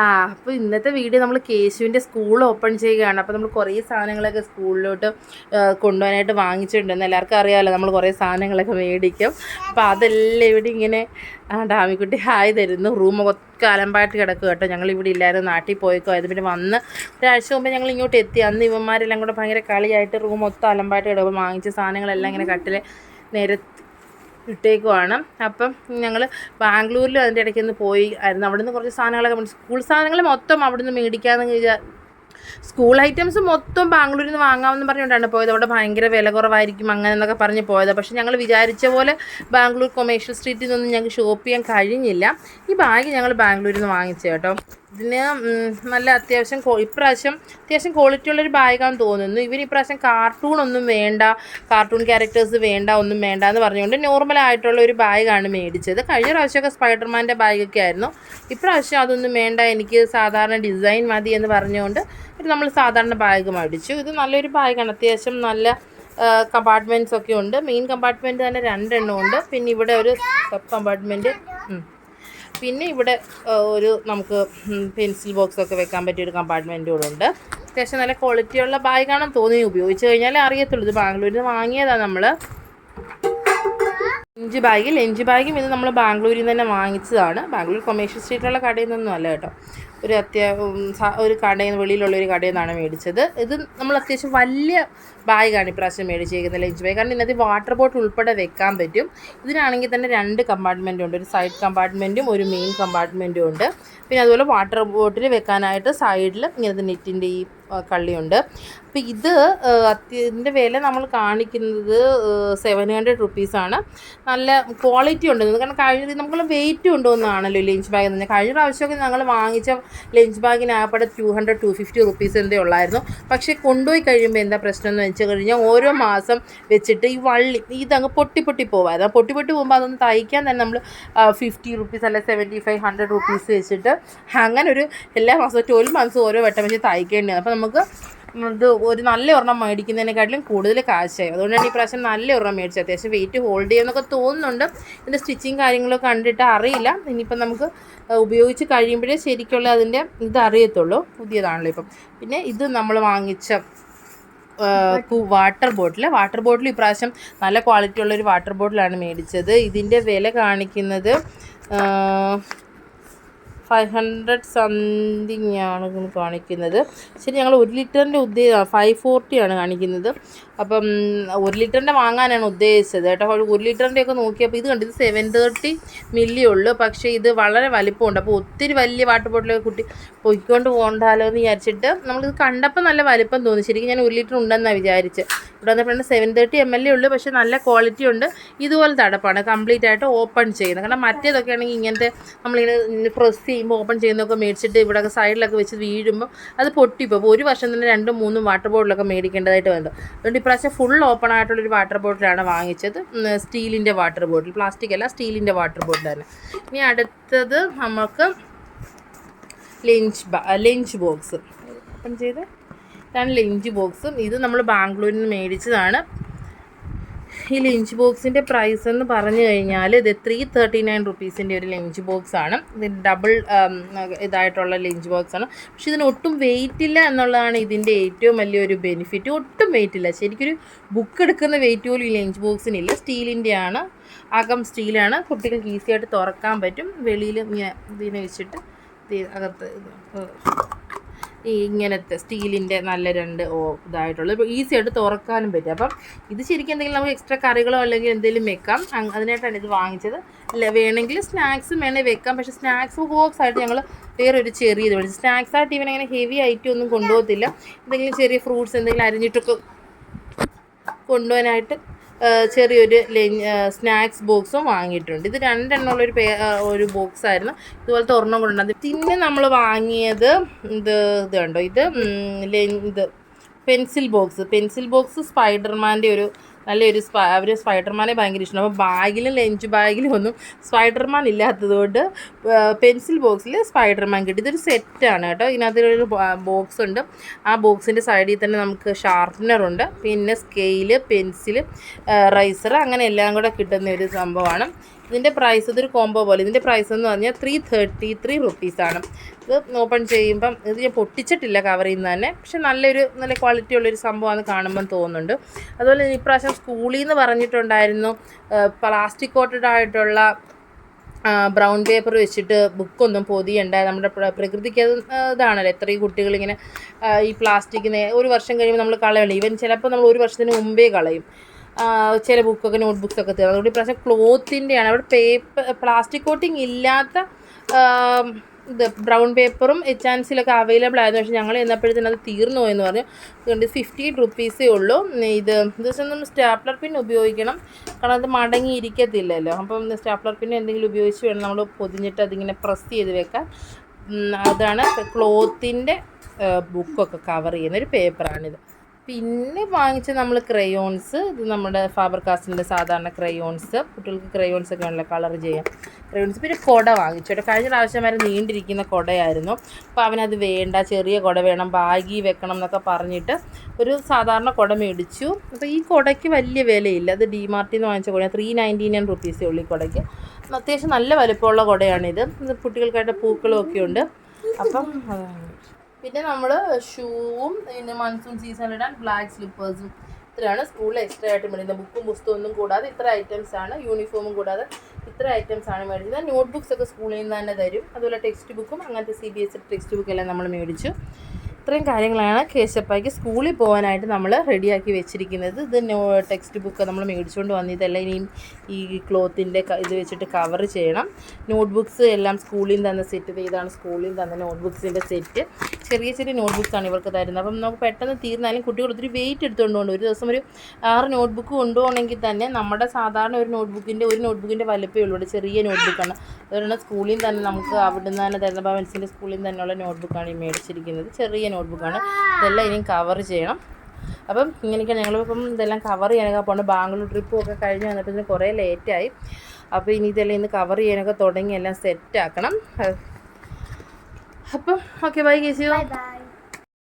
അപ്പോൾ ഇന്നത്തെ വീഡിയോ നമ്മൾ കേശുവിൻ്റെ സ്കൂൾ ഓപ്പൺ ചെയ്യുകയാണ്. അപ്പോൾ നമ്മൾ കുറേ സാധനങ്ങളൊക്കെ സ്കൂളിലോട്ട് കൊണ്ടുപോകാനായിട്ട് വാങ്ങിച്ചിട്ടുണ്ടെന്ന് എല്ലാവർക്കും അറിയാമല്ലോ. നമ്മൾ കുറേ സാധനങ്ങളൊക്കെ മേടിക്കും. അപ്പോൾ അതെല്ലാം ഇവിടെ ഇങ്ങനെ ഡാമിക്കുട്ടി ഹായ് തരുന്നു. റൂമൊക്കെ അലമ്പായിട്ട് കിടക്കുക കേട്ടോ. ഞങ്ങളിവിടെ ഇല്ലായിരുന്നു, നാട്ടിൽ പോയിക്കോ. അത് പിന്നെ വന്ന് ഒരാഴ്ച മുമ്പേ ഞങ്ങൾ ഇങ്ങോട്ട് എത്തി. അന്ന് ഇവന്മാരെല്ലാം കൂടെ ഭയങ്കര കളിയായിട്ട് റൂം മൊത്തം അലമ്പായിട്ട് കിടക്കും. വാങ്ങിച്ച സാധനങ്ങളെല്ലാം ഇങ്ങനെ കട്ടിൽ നിരത്തി ഇട്ടേക്കുവാണ്. അപ്പം ഞങ്ങൾ ബാംഗ്ലൂരിൽ അതിൻ്റെ ഇടയ്ക്ക് ഒന്ന് പോയി ആയിരുന്നു. അവിടെ നിന്ന് കുറച്ച് സാധനങ്ങളൊക്കെ സ്കൂൾ സാധനങ്ങൾ മൊത്തം അവിടെ നിന്ന് മേടിക്കാമെന്ന് സ്കൂൾ ഐറ്റംസ് മൊത്തം ബാംഗ്ലൂരിൽ നിന്ന് വാങ്ങാമെന്ന് പറഞ്ഞുകൊണ്ടാണ് പോയത്. അവിടെ ഭയങ്കര വില കുറവായിരിക്കും അങ്ങനെ എന്നൊക്കെ പറഞ്ഞ് പോയത്. പക്ഷേ ഞങ്ങൾ വിചാരിച്ച പോലെ ബാംഗ്ലൂർ കൊമേഴ്ഷ്യൽ സ്ട്രീറ്റിൽ നിന്നൊന്നും ഞങ്ങൾക്ക് ഷോപ്പ് ചെയ്യാൻ കഴിഞ്ഞില്ല. ഈ ബാഗ് ഞങ്ങൾ ബാംഗ്ലൂരിൽ നിന്ന് വാങ്ങിച്ചു കേട്ടോ. ഇതിന് നല്ല അത്യാവശ്യം ഇപ്രാവശ്യം അത്യാവശ്യം ക്വാളിറ്റി ഉള്ളൊരു ബാഗാണെന്ന് തോന്നുന്നു. ഇപ്രാവശ്യം കാർട്ടൂണൊന്നും വേണ്ട, കാർട്ടൂൺ ക്യാരക്ടേഴ്സ് വേണ്ട, ഒന്നും വേണ്ട എന്ന് പറഞ്ഞുകൊണ്ട് നോർമലായിട്ടുള്ള ഒരു ബാഗാണ് മേടിച്ചത്. കഴിഞ്ഞ പ്രാവശ്യമൊക്കെ സ്പൈഡർമാൻ്റെ ബാഗൊക്കെ ആയിരുന്നു. ഇപ്രാവശ്യം അതൊന്നും വേണ്ട, എനിക്ക് സാധാരണ ഡിസൈൻ മതി എന്ന് പറഞ്ഞുകൊണ്ട് നമ്മൾ സാധാരണ ബാഗ് മേടിച്ചു. ഇത് നല്ലൊരു ബാഗാണ്, അത്യാവശ്യം നല്ല കമ്പാർട്ട്മെൻറ്റ്സ് ഒക്കെ ഉണ്ട്. മെയിൻ കമ്പാർട്ട്മെൻറ്റ് തന്നെ 2 എണ്ണം ഉണ്ട്. പിന്നെ ഇവിടെ ഒരു സബ് കമ്പാർട്ട്മെൻറ്റ്, പിന്നെ ഇവിടെ ഒരു നമുക്ക് പെൻസിൽ ബോക്സൊക്കെ വെക്കാൻ പറ്റിയൊരു കമ്പാർട്ട്മെൻറ്റ് കൂടെ ഉണ്ട്. അത്യാവശ്യം നല്ല ക്വാളിറ്റിയുള്ള ബാഗാണെന്ന് തോന്നി. ഉപയോഗിച്ച് കഴിഞ്ഞാലേ അറിയത്തുള്ളൂ. ഇത് ബാംഗ്ലൂരിൽ നിന്ന് വാങ്ങിയതാണ് നമ്മൾ. ലഞ്ച് ബാഗും ഇത് നമ്മൾ ബാംഗ്ലൂരിൽ നിന്ന് തന്നെ വാങ്ങിച്ചതാണ്. ബാംഗ്ലൂർ കൊമേഴ്ഷ്യൽ സ്ട്രീറ്റിലുള്ള കടയിൽ നിന്നൊന്നും അല്ല കേട്ടോ. ഒരു കടയിൽ നിന്ന്, വെളിയിലുള്ള ഒരു കടയിൽ നിന്നാണ് മേടിച്ചത്. ഇത് നമ്മൾ അത്യാവശ്യം വലിയ ബാഗാണ് ഇപ്രാവശ്യം മേടിച്ചേക്കുന്നത്, ലഞ്ച് ബാഗ്. കാരണം ഇതിനകത്ത് വാട്ടർ ബോട്ടിൽ ഉൾപ്പെടെ വെക്കാൻ പറ്റും. ഇതിനാണെങ്കിൽ തന്നെ 2 കമ്പാർട്ട്മെൻറ്റും ഉണ്ട്. ഒരു സൈഡ് കമ്പാർട്ട്മെൻറ്റും ഒരു മെയിൻ കമ്പാർട്ട്മെൻറ്റും ഉണ്ട്. പിന്നെ അതുപോലെ വാട്ടർ ബോട്ടിൽ വെക്കാനായിട്ട് സൈഡിൽ ഇങ്ങനത്തെ നെറ്റിൻ്റെ ഈ കള്ളിയുണ്ട്. അപ്പോൾ ഇതിൻ്റെ വില നമ്മൾ കാണിക്കുന്നത് 700 റുപ്പീസാണ്. നല്ല ക്വാളിറ്റി ഉണ്ടെന്ന്. കാരണം നമ്മൾ വെയിറ്റ് കൊണ്ടുവന്നതാണല്ലോ ലഞ്ച് ബാഗ് എന്ന് പറഞ്ഞാൽ. കഴിഞ്ഞ പ്രാവശ്യമൊക്കെ ഞങ്ങൾ വാങ്ങിച്ച ലഞ്ച് ബാഗിന് ആകപ്പാടെ 200-250 റുപ്പീസ് എന്തേ ഉള്ളായിരുന്നു. പക്ഷേ കൊണ്ടുപോയി കഴിയുമ്പോൾ എന്താ പ്രശ്നം എന്ന് വെച്ച് കഴിഞ്ഞാൽ ഓരോ മാസം വെച്ചിട്ട് ഈ ഇതങ്ങ് പൊട്ടി പോവായിരുന്നു. പൊട്ടി പോകുമ്പോൾ അതൊന്ന് തയ്ക്കാൻ തന്നെ നമ്മൾ 50 റുപ്പീസ് അല്ല 75-100 റുപ്പീസ് വെച്ചിട്ട് അങ്ങനെ ഒരു എല്ലാ മാസവും 12 മന്ത്സ് ഓരോ വട്ടം വെച്ച് തയ്ക്കേണ്ടത്. അപ്പോൾ നമുക്ക് ഇത് ഒരു നല്ല ഒരെണ്ണം മേടിക്കുന്നതിനെക്കാട്ടിലും കൂടുതൽ കാശായി. അതുകൊണ്ടാണ് ഈ പ്രാവശ്യം നല്ല ഒരെണ്ണം മേടിച്ചത്. അത്യാവശ്യം വെയിറ്റ് ഹോൾഡ് ചെയ്യുമെന്നൊക്കെ തോന്നുന്നുണ്ട്. ഇതിൻ്റെ സ്റ്റിച്ചിങ് കാര്യങ്ങളൊക്കെ കണ്ടിട്ട് അറിയില്ല. ഇനിയിപ്പം നമുക്ക് ഉപയോഗിച്ച് കഴിയുമ്പോഴേ ശരിക്കുള്ള അതിൻ്റെ അറിയത്തുള്ളൂ. പുതിയതാണല്ലോ ഇപ്പം. പിന്നെ ഇത് നമ്മൾ വാങ്ങിച്ച വാട്ടർ ബോട്ടിൽ ഇപ്രാവശ്യം നല്ല ക്വാളിറ്റി ഉള്ളൊരു വാട്ടർ ബോട്ടിലാണ് മേടിച്ചത്. ഇതിൻ്റെ വില കാണിക്കുന്നത് 500 സംതിങ് ആണ് കാണിക്കുന്നത്. ശരി, ഞങ്ങൾ 1 ലിറ്ററിൻ്റെ 540 ആണ് കാണിക്കുന്നത്. അപ്പം 1 ലിറ്ററിൻ്റെ വാങ്ങാനാണ് ഉദ്ദേശിച്ചത് കേട്ടോ. 1 ലിറ്ററിൻ്റെ ഒക്കെ നോക്കിയപ്പോൾ ഇത് കണ്ടത് 730 മില്ലി ഉള്ളൂ. പക്ഷേ ഇത് വളരെ വലിപ്പമുണ്ട്. അപ്പോൾ ഒത്തിരി വലിയ വാട്ടർ ബോട്ടിലൊക്കെ കുട്ടി പൊയ്ക്കൊണ്ട് പോകണ്ടാലോ എന്ന് വിചാരിച്ചിട്ട് നമ്മളിത് കണ്ടപ്പോൾ നല്ല വലിപ്പം തോന്നി. ശരിക്കും ഞാൻ 1 ലിറ്റർ ഉണ്ടെന്നാണ് വിചാരിച്ച്. ഇവിടെ വന്നപ്പോഴാണ് 730 ml ഉള്ളൂ. പക്ഷേ നല്ല ക്വാളിറ്റി ഉണ്ട്. ഇതുപോലെ തടപ്പാണ് കംപ്ലീറ്റ് ആയിട്ട് ഓപ്പൺ ചെയ്യുന്നത്. കാരണം മറ്റേതൊക്കെ ആണെങ്കിൽ ഇങ്ങനത്തെ നമ്മളിങ്ങനെ പ്രസ് ചെയ്യുമ്പോൾ ഓപ്പൺ ചെയ്യുന്നതൊക്കെ മേടിച്ചിട്ട് ഇവിടെയൊക്കെ സൈഡിലൊക്കെ വെച്ച് വീഴുമ്പോൾ അത് പൊട്ടിപ്പോകും. ഒരു വർഷം തന്നെ 2-3 വാട്ടർ ബോട്ടിലൊക്കെ മേടിക്കേണ്ടതായിട്ട് വന്നു. അതുകൊണ്ട് ഇപ്രാവശ്യം ഫുൾ ഓപ്പൺ ആയിട്ടുള്ളൊരു വാട്ടർ ബോട്ടിലാണ് വാങ്ങിച്ചത്. സ്റ്റീലിൻ്റെ വാട്ടർ ബോട്ടിൽ, പ്ലാസ്റ്റിക് അല്ല, സ്റ്റീലിൻ്റെ വാട്ടർ ബോട്ടിൽ തന്നെ. ഇനി അടുത്തത് നമുക്ക് ലഞ്ച് ബോക്സ് ഓപ്പൺ ചെയ്ത് ഇതാണ് ലഞ്ച് ബോക്സ്. ഇത് നമ്മൾ ബാംഗ്ലൂരിൽ നിന്ന് മേടിച്ചതാണ്. ഈ ലഞ്ച് ബോക്സിൻ്റെ പ്രൈസ് എന്ന് പറഞ്ഞു കഴിഞ്ഞാൽ ഇത് 339 റുപ്പീസിൻ്റെ ഒരു ലഞ്ച് ബോക്സാണ്. ഇത് ഡബിൾ ഇതായിട്ടുള്ള ലഞ്ച് ബോക്സാണ്. പക്ഷെ ഇതിന് ഒട്ടും വെയിറ്റ് ഇല്ല എന്നുള്ളതാണ് ഇതിൻ്റെ ഏറ്റവും വലിയൊരു ബെനിഫിറ്റ്. ഒട്ടും വെയിറ്റ് ഇല്ല. ശരിക്കൊരു ബുക്ക് എടുക്കുന്ന വെയിറ്റ് പോലും ഈ ലഞ്ച് ബോക്സിനില്ല. സ്റ്റീലിൻ്റെയാണ്, അകം സ്റ്റീലാണ്. കുട്ടികൾക്ക് ഈസി ആയിട്ട് തുറക്കാൻ പറ്റും. വെളിയിൽ ഇതിനെ വെച്ചിട്ട് അകത്ത് ഇങ്ങനത്തെ സ്റ്റീലിൻ്റെ നല്ല 2 ഇതായിട്ടുള്ളത് ഈസി ആയിട്ട് തുറക്കാനും പറ്റും. അപ്പം ഇത് ശരിക്കും എന്തെങ്കിലും നമുക്ക് എക്സ്ട്രാ കറികളോ അല്ലെങ്കിൽ എന്തെങ്കിലും വെക്കാം. അതിനായിട്ടാണ് ഇത് വാങ്ങിച്ചത്. വേണമെങ്കിൽ സ്നാക്സും വേണമെങ്കിൽ വെക്കാം. പക്ഷേ സ്നാക്സ് ബോക്സ് ആയിട്ട് ഞങ്ങൾ വേറൊരു ചെറിയത് മേടിച്ചു. സ്നാക്സ് ആയിട്ട് ഇവനങ്ങനെ ഹെവി ഐറ്റം ഒന്നും കൊണ്ടുപോകത്തില്ല. എന്തെങ്കിലും ചെറിയ ഫ്രൂട്ട്സ് എന്തെങ്കിലും അരിഞ്ഞിട്ടൊക്കെ കൊണ്ടുപോകാനായിട്ട് ചെറിയൊരു സ്നാക്സ് ബോക്സും വാങ്ങിയിട്ടുണ്ട്. ഇത് 2 എണ്ണമുള്ളൊരു ഒരു ബോക്സായിരുന്നു. ഇതുപോലത്തെ ഒരെണ്ണം കൊണ്ടുണ്ട്. പിന്നെ നമ്മൾ വാങ്ങിയത് ഇത് കണ്ടോ, ഇത് പെൻസിൽ ബോക്സ് സ്പൈഡർമാൻ്റെ ഒരു നല്ലൊരു അവർ സ്പൈഡർമാനെ ഭയങ്കര ഇഷ്ടമാണ്. അപ്പോൾ ബാഗിലും ലഞ്ച് ബാഗിലും ഒന്നും സ്പൈഡർമാൻ ഇല്ലാത്തതുകൊണ്ട് പെൻസിൽ ബോക്സിൽ സ്പൈഡർമാൻ കിട്ടി. ഇതൊരു സെറ്റാണ് കേട്ടോ. ഇതിനകത്തൊരു ബോക്സ് ഉണ്ട്. ആ ബോക്സിൻ്റെ സൈഡിൽ തന്നെ നമുക്ക് ഷാർപ്നറുണ്ട്, പിന്നെ സ്കെയില്, പെൻസിൽ, റൈസർ, അങ്ങനെ എല്ലാം കൂടെ കിട്ടുന്ന ഒരു സംഭവമാണ്. ഇതിൻ്റെ പ്രൈസ് ഇതൊരു കോംബോ പോലെ, ഇതിൻ്റെ പ്രൈസ് എന്ന് പറഞ്ഞാൽ 333 റുപ്പീസാണ്. ഇത് ഓപ്പൺ ചെയ്യുമ്പം ഇത് ഞാൻ പൊട്ടിച്ചിട്ടില്ല കവറിൽ നിന്ന് തന്നെ, പക്ഷെ നല്ല ക്വാളിറ്റി ഉള്ളൊരു സംഭവമാണ് കാണുമ്പം തോന്നുന്നുണ്ട്. അതുപോലെ ഇപ്രാവശ്യം സ്കൂളിൽ നിന്ന് പറഞ്ഞിട്ടുണ്ടായിരുന്നു പ്ലാസ്റ്റിക് കോട്ടഡ് ആയിട്ടുള്ള ബ്രൗൺ പേപ്പർ വെച്ചിട്ട് ബുക്കൊന്നും പൊതിയണ്ട, നമ്മുടെ പ്രകൃതിക്ക് അത് ഇതാണല്ലോ. എത്രയും കുട്ടികളിങ്ങനെ ഈ പ്ലാസ്റ്റിക്കിനെ ഒരു വർഷം കഴിയുമ്പോൾ നമ്മൾ കളയണം. ഈവൻ ചിലപ്പോൾ നമ്മൾ ഒരു വർഷത്തിന് മുമ്പേ കളയും ചില ബുക്കൊക്കെ, നോട്ട് ബുക്സൊക്കെ തീർന്നു. അതുകൊണ്ട് ഇപ്രാവശ്യം ക്ലോത്തിൻ്റെയാണ്. അവിടെ പ്ലാസ്റ്റിക് കോട്ടിങ് ഇല്ലാത്ത ഇത് ബ്രൗൺ പേപ്പറും HNCയിലൊക്കെ അവൈലബിൾ ആയിരുന്നു. പക്ഷേ ഞങ്ങൾ ചെന്നപ്പോഴത്തേനും അത് തീർന്നു പോയെന്ന് പറഞ്ഞു. അതുകൊണ്ട് 58 റുപ്പീസേ ഉള്ളൂ. ഇത് ദിവസം നമ്മൾ സ്റ്റാപ്ലർ പിൻ ഉപയോഗിക്കണം, കാരണം അത് മടങ്ങിയിരിക്കത്തില്ലല്ലോ. അപ്പം സ്റ്റാപ്ലർ പിൻ എന്തെങ്കിലും ഉപയോഗിച്ച് വേണം നമ്മൾ പൊതിഞ്ഞിട്ട് അതിങ്ങനെ പ്രസ് ചെയ്ത് വെക്കാൻ. അതാണ് ക്ലോത്തിൻ്റെ ബുക്കൊക്കെ കവർ ചെയ്യുന്നൊരു പേപ്പറാണിത്. പിന്നെ വാങ്ങിച്ച നമ്മൾ ക്രയോൺസ്, ഇത് നമ്മുടെ ഫാബർ കാസ്റ്റിൻ്റെ സാധാരണ ക്രയോൺസ്, കുട്ടികൾക്ക് ക്രയോൺസൊക്കെ ആണല്ലോ കളർ ചെയ്യാം ക്രയോൺസ്. പിന്നെ കുട വാങ്ങിച്ചു കേട്ടോ. കഴിഞ്ഞ പ്രാവശ്യം വരെ നീണ്ടിരിക്കുന്ന കുടയായിരുന്നു. അപ്പോൾ അവനത് വേണ്ട, ചെറിയ കുട വേണം, ബാഗി വെക്കണം എന്നൊക്കെ പറഞ്ഞിട്ട് ഒരു സാധാരണ കുട മേടിച്ചു. അപ്പോൾ ഈ കുടയ്ക്ക് വലിയ വിലയില്ല. അത് DMart നിന്ന് വാങ്ങിച്ച കുട 399 റുപ്പീസേ ഉള്ളൂ ഈ കുടയ്ക്ക്. അത്യാവശ്യം നല്ല വലുപ്പമുള്ള കുടയാണിത്. കുട്ടികൾക്കായിട്ട് പൂക്കളും ഒക്കെ ഉണ്ട്. അപ്പം പിന്നെ നമ്മൾ ഷൂവും പിന്നെ മൺസൂൺ സീസണിലിടാൻ ബ്ലാക്ക് സ്ലിപ്പേഴ്സും, ഇത്രയാണ് സ്കൂളിൽ എക്സ്ട്രാ ആയിട്ട് മേടിക്കുന്നത്. ബുക്കും പുസ്തകമൊന്നും കൂടാതെ ഇത്ര ഐറ്റംസാണ്, യൂണിഫോമും കൂടാതെ ഇത്ര ഐറ്റംസാണ് മേടിച്ചത്. നോട്ട് ബുക്സൊക്കെ സ്കൂളിൽ നിന്ന് തന്നെ തരും. അതുപോലെ ടെക്സ്റ്റ് ബുക്കും അങ്ങനത്തെ CBSE ടെക്സ്റ്റ് ബുക്കെല്ലാം നമ്മൾ മേടിച്ചു. ഇത്രയും കാര്യങ്ങളാണ് കേശപ്പായ്ക്ക് സ്കൂളിൽ പോകാനായിട്ട് നമ്മൾ റെഡിയാക്കി വെച്ചിരിക്കുന്നത്. ഇത് ടെക്സ്റ്റ് ബുക്ക് നമ്മൾ മേടിച്ചുകൊണ്ട് വന്ന് ഇതെല്ലാം ഇനിയും ഈ ക്ലോത്തിൻ്റെ ഇത് വെച്ചിട്ട് കവർ ചെയ്യണം. നോട്ട് ബുക്സ് എല്ലാം സ്കൂളിൽ നിന്ന് തന്നെ സെറ്റ് ചെയ്താണ്, സ്കൂളിൽ നിന്ന് തന്നെ നോട്ട് ബുക്സിൻ്റെ സെറ്റ്. ചെറിയ ചെറിയ നോട്ട് ബുക്സാണ് ഇവർക്ക് തരുന്നത്. അപ്പം നമുക്ക് പെട്ടെന്ന് തീർന്നാലും കുട്ടികൾ ഒത്തിരി വെയിറ്റ് എടുത്തുകൊണ്ട് പോകും. ഒരു ദിവസം ഒരു 6 നോട്ട് ബുക്ക് കൊണ്ടുപോകണമെങ്കിൽ തന്നെ നമ്മുടെ സാധാരണ ഒരു നോട്ട് ബുക്കിൻ്റെ വലുപ്പമേ ഉള്ളൂ. ചെറിയ നോട്ട് ബുക്കാണ്. അതുകൊണ്ട് സ്കൂളിൽ തന്നെ നമുക്ക് അവിടെ നിന്ന് തന്നെ തരുന്ന ഭവൻസിൻ്റെ സ്കൂളിൽ നിന്ന് തന്നെയുള്ള നോട്ട് ബുക്കാണ് ഈ മേടിച്ചിരിക്കുന്നത്. ചെറിയ നോട്ട് ബുക്കാണ്. ഇതെല്ലാം ഇനിയും കവർ ചെയ്യണം. അപ്പം ഇങ്ങനെയൊക്കെ ഞങ്ങളിപ്പം ഇതെല്ലാം കവർ ചെയ്യാനൊക്കെ പോകുന്നത്. ബാംഗ്ലൂർ ട്രിപ്പും ഒക്കെ കഴിഞ്ഞ് വന്നപ്പോൾ കുറേ ലേറ്റായി. അപ്പോൾ ഇനി ഇതെല്ലാം ഇന്ന് കവർ ചെയ്യാനൊക്കെ തുടങ്ങി എല്ലാം സെറ്റാക്കണം. അപ്പം ഓക്കെ, ബൈ കേശു.